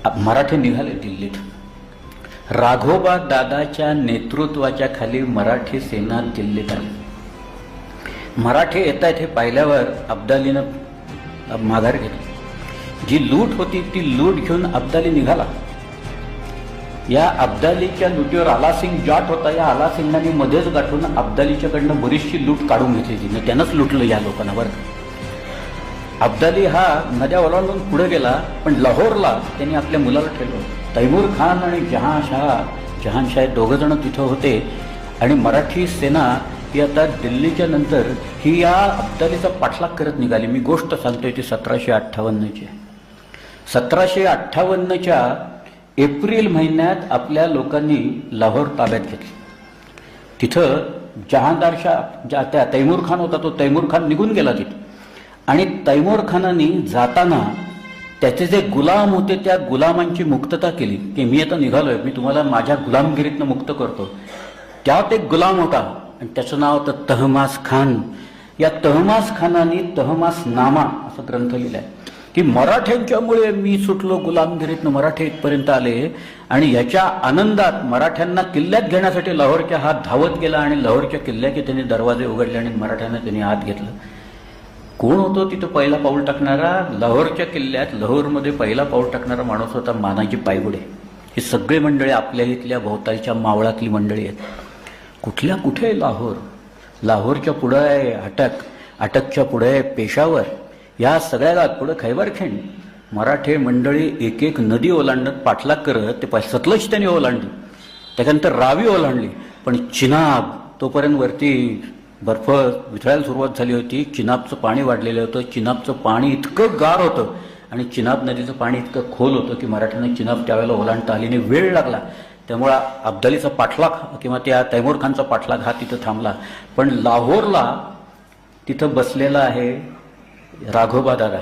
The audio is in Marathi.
मराठे निघाले दिल्लीत. राघोबा दादाच्या नेतृत्वाच्या खाली मराठी सेना दिल्लीत आली. मराठे येत आहेत हे पाहिल्यावर अब्दालीनं माघार घेतली. जी लूट होती ती लूट घेऊन अब्दाली निघाला. या अब्दालीच्या लुटीवर आलासिंग जाट होता. या आलासिंगाने मध्येच गाठून अब्दालीच्याकडनं बरीचशी लूट काढून घेतली. तिने त्यानंच लुटलं या लोकांना. बरं, अब्दाली हा नद्या ओलांडून पुढे गेला, पण लाहोरला त्यांनी आपल्या मुलाला ठेवलं. तैमूर खान आणि जहानशाह दोघं जण तिथं होते. आणि मराठी सेना ही आता दिल्लीच्या नंतर ही या अब्दालीचा पाठलाग करत निघाली. मी गोष्ट सांगतोय ती 1758ची. 1758च्या एप्रिल महिन्यात आपल्या लोकांनी लाहोर ताब्यात घेतली. तिथं त्या तैमूर खान होता, तो तैमूर खान निघून गेला तिथे. आणि तैमूर खानाने जाताना त्याचे जे गुलाम होते त्या गुलामांची मुक्तता केली की मी आता निघालोय, मी तुम्हाला माझ्या गुलामगिरीतनं मुक्त करतो. त्यात एक गुलाम होता आणि त्याचं नाव होतं तहमास खान. या तहमास खानाने तहमास नामा असा ग्रंथ लिहिलाय की मराठ्यांच्यामुळे मी सुटलो गुलामगिरीतनं, मराठे इथपर्यंत आले. आणि याच्या आनंदात मराठ्यांना किल्ल्यात घेण्यासाठी लाहोरच्या हा धावत गेला आणि लाहोरच्या किल्ल्याचे त्यांनी दरवाजे उघडले आणि मराठ्यांना त्यांनी आत घेतलं. कोण होतो तिथं पहिला पाऊल टाकणारा? लाहोरच्या किल्ल्यात लाहोरमध्ये पहिला पाऊल टाकणारा माणूस होता मानाजी पायगुडे. ही सगळी मंडळी आपल्या इथल्या भोवतालच्या मावळातली मंडळी आहेत. कुठल्या कुठे लाहोर, लाहोरच्या पुढं आहे अटकच्या पुढे आहे पेशावर, या सगळ्या पुढं खैबरखिंड. मराठे मंडळी एक एक नदी ओलांडत पाठलाग करत ते सतलज त्यांनी ओलांडली, त्याच्यानंतर रावी ओलांडली. पण चिनाब तोपर्यंत वरती बर्फ वितळायला सुरुवात झाली होती. चिनाबचं पाणी वाढलेलं होतं. चिनाबचं पाणी इतकं गार होतं आणि चिनाब नदीचं पाणी इतकं खोल होतं की मराठ्यांना चिनाब त्यावेळेला ओलांडता आली नाही, वेळ लागला. त्यामुळं अब्दालीचा पाठलाग किंवा त्या तैमूर खानचा पाठलाग हा तिथं थांबला. पण लाहोरला तिथं बसलेला आहे राघोबा दादा.